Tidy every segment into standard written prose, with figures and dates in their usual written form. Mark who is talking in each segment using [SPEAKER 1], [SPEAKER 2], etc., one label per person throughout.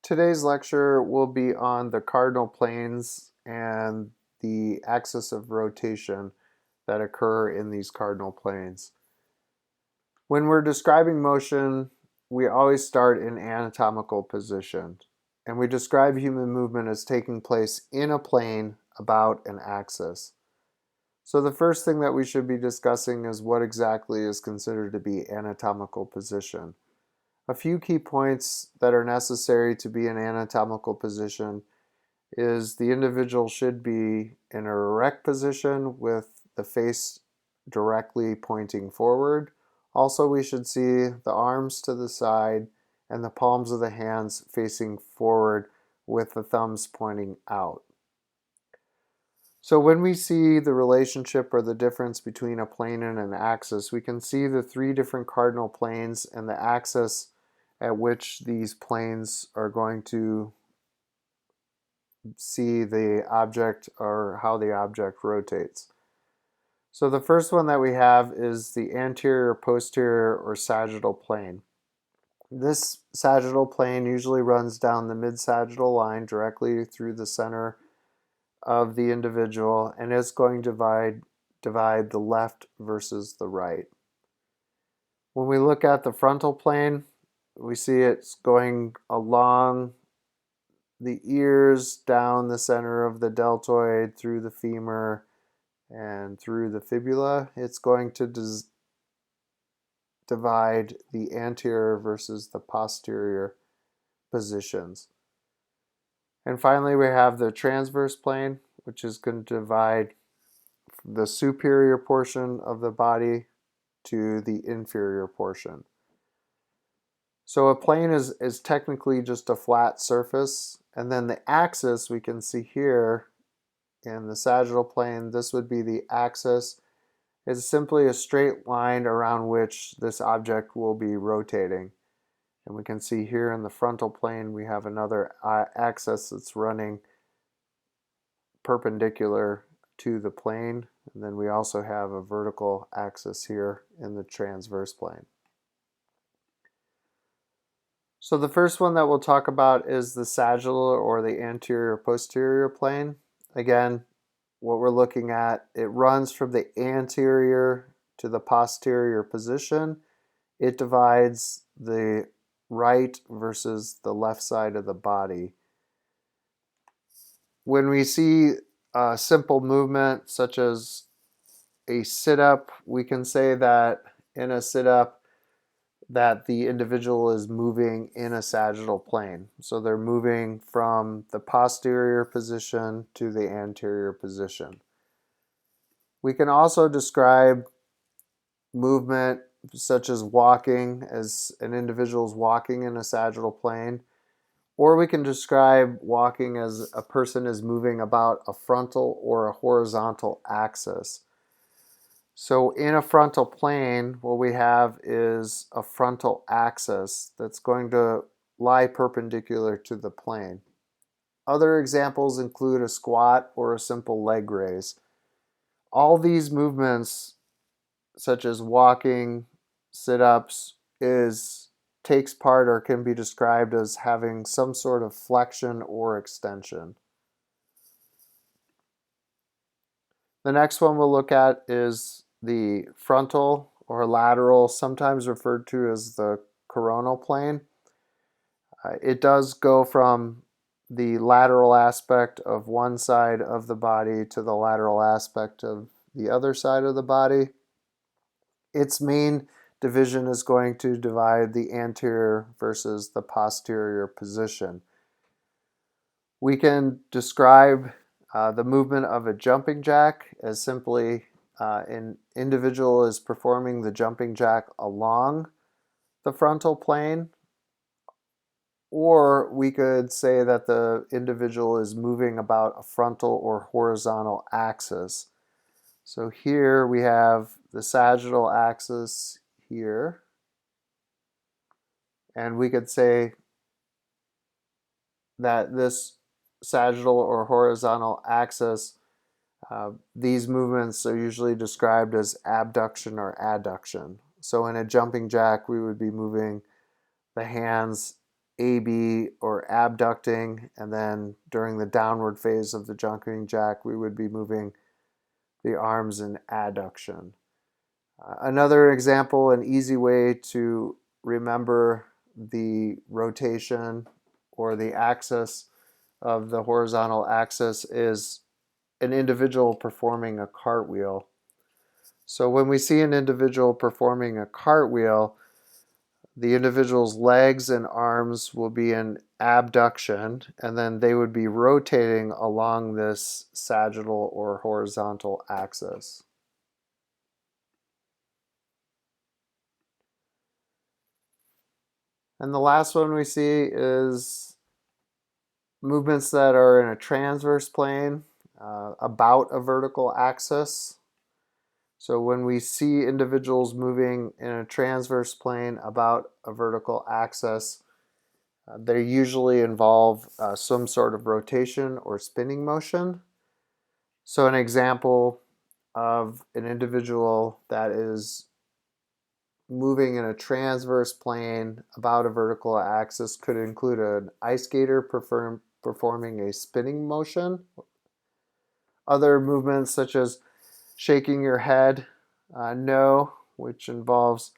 [SPEAKER 1] Today's lecture will be on the cardinal planes and the axis of rotation that occur in these cardinal planes. When we're describing motion, we always start in anatomical position, and we describe human movement as taking place in a plane about an axis. So the first thing that we should be discussing is what exactly is considered to be anatomical position. A few key points that are necessary to be in anatomical position is the individual should be in an erect position with the face directly pointing forward. Also, we should see the arms to the side and the palms of the hands facing forward with the thumbs pointing out. So when we see the relationship or the difference between a plane and an axis, we can see the three different cardinal planes and the axis at which these planes are going to see the object or how the object rotates. So the first one that we have is the anterior, posterior, or sagittal plane. This sagittal plane usually runs down the mid-sagittal line directly through the center of the individual, and it's going to divide the left versus the right. When we look at the frontal plane, we see it's going along the ears, down the center of the deltoid, through the femur, and through the fibula. It's going to divide the anterior versus the posterior positions. And finally, we have the transverse plane, which is going to divide the superior portion of the body to the inferior portion. So a plane is technically just a flat surface, and then the axis we can see here in the sagittal plane, this would be the axis. It's simply a straight line around which this object will be rotating. And we can see here in the frontal plane we have another axis that's running perpendicular to the plane, and then we also have a vertical axis here in the transverse plane. So the first one that we'll talk about is the sagittal or the anterior posterior plane. Again, what we're looking at, it runs from the anterior to the posterior position. It divides the right versus the left side of the body. When we see a simple movement such as a sit-up, we can say that in a sit-up that the individual is moving in a sagittal plane. So they're moving from the posterior position to the anterior position. We can also describe movement such as walking, as an individual is walking in a sagittal plane, or we can describe walking as a person is moving about a frontal or a horizontal axis. So in a frontal plane, what we have is a frontal axis that's going to lie perpendicular to the plane. Other examples include a squat or a simple leg raise. All these movements, such as walking, sit-ups, takes part or can be described as having some sort of flexion or extension. The next one we'll look at is the frontal or lateral, sometimes referred to as the coronal plane. It does go from the lateral aspect of one side of the body to the lateral aspect of the other side of the body. Its main division is going to divide the anterior versus the posterior position. We can describe the movement of a jumping jack as simply an individual is performing the jumping jack along the frontal plane, or we could say that the individual is moving about a frontal or horizontal axis. So here we have the sagittal axis here, and we could say that this sagittal or horizontal axis, these movements are usually described as abduction or adduction. So in a jumping jack, we would be moving the hands AB or abducting, and then during the downward phase of the jumping jack, we would be moving the arms in adduction. Another example, an easy way to remember the rotation or the axis of the horizontal axis is an individual performing a cartwheel. So when we see an individual performing a cartwheel, the individual's legs and arms will be in abduction, and then they would be rotating along this sagittal or horizontal axis. And the last one we see is movements that are in a transverse plane about a vertical axis. So when we see individuals moving in a transverse plane about a vertical axis, they usually involve some sort of rotation or spinning motion. So an example of an individual that is moving in a transverse plane about a vertical axis could include an ice skater performing a spinning motion. Other movements such as shaking your head, no, which involves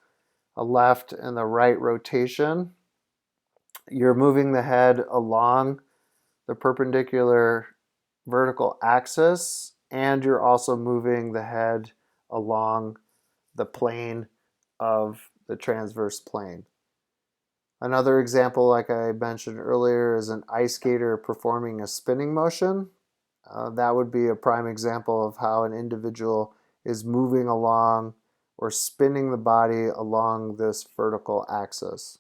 [SPEAKER 1] a left and the right rotation. You're moving the head along the perpendicular vertical axis, and you're also moving the head along the plane of the transverse plane. Another example, like I mentioned earlier, is an ice skater performing a spinning motion. That would be a prime example of how an individual is moving along or spinning the body along this vertical axis.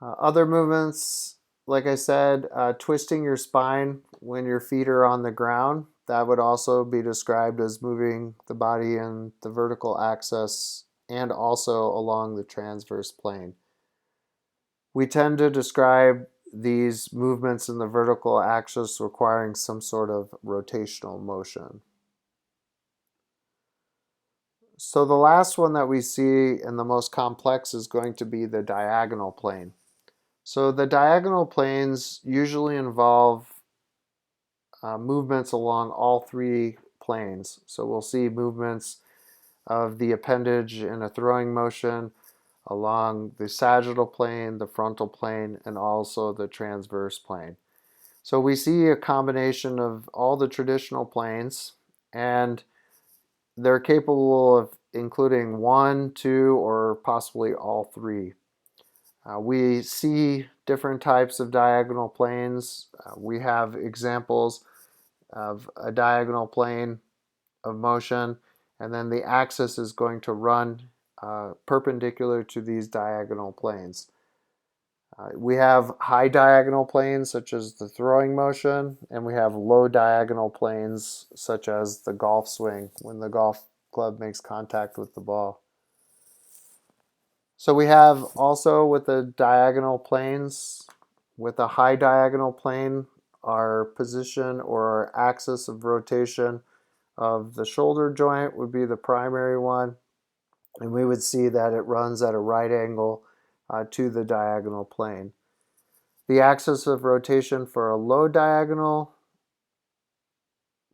[SPEAKER 1] Other movements, like I said, twisting your spine when your feet are on the ground. That would also be described as moving the body in the vertical axis and also along the transverse plane. We tend to describe these movements in the vertical axis requiring some sort of rotational motion. So the last one that we see and the most complex is going to be the diagonal plane. So the diagonal planes usually involve movements along all three planes. So we'll see movements of the appendage in a throwing motion along the sagittal plane, the frontal plane, and also the transverse plane. So we see a combination of all the traditional planes, and they're capable of including one, two, or possibly all three. We see different types of diagonal planes. We have examples of a diagonal plane of motion, and then the axis is going to run perpendicular to these diagonal planes. We have high diagonal planes such as the throwing motion, and we have low diagonal planes such as the golf swing when the golf club makes contact with the ball. So we have also with the diagonal planes, with a high diagonal plane, our position or our axis of rotation of the shoulder joint would be the primary one, and we would see that it runs at a right angle to the diagonal plane. The axis of rotation for a low diagonal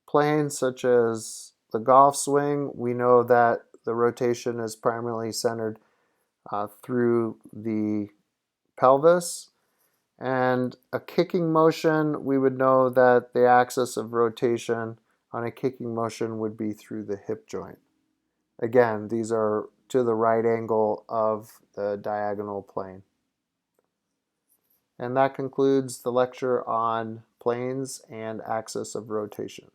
[SPEAKER 1] plane, such as the golf swing, we know that the rotation is primarily centered through the pelvis. And a kicking motion, we would know that the axis of rotation on a kicking motion would be through the hip joint. Again, these are to the right angle of the diagonal plane. And that concludes the lecture on planes and axis of rotation.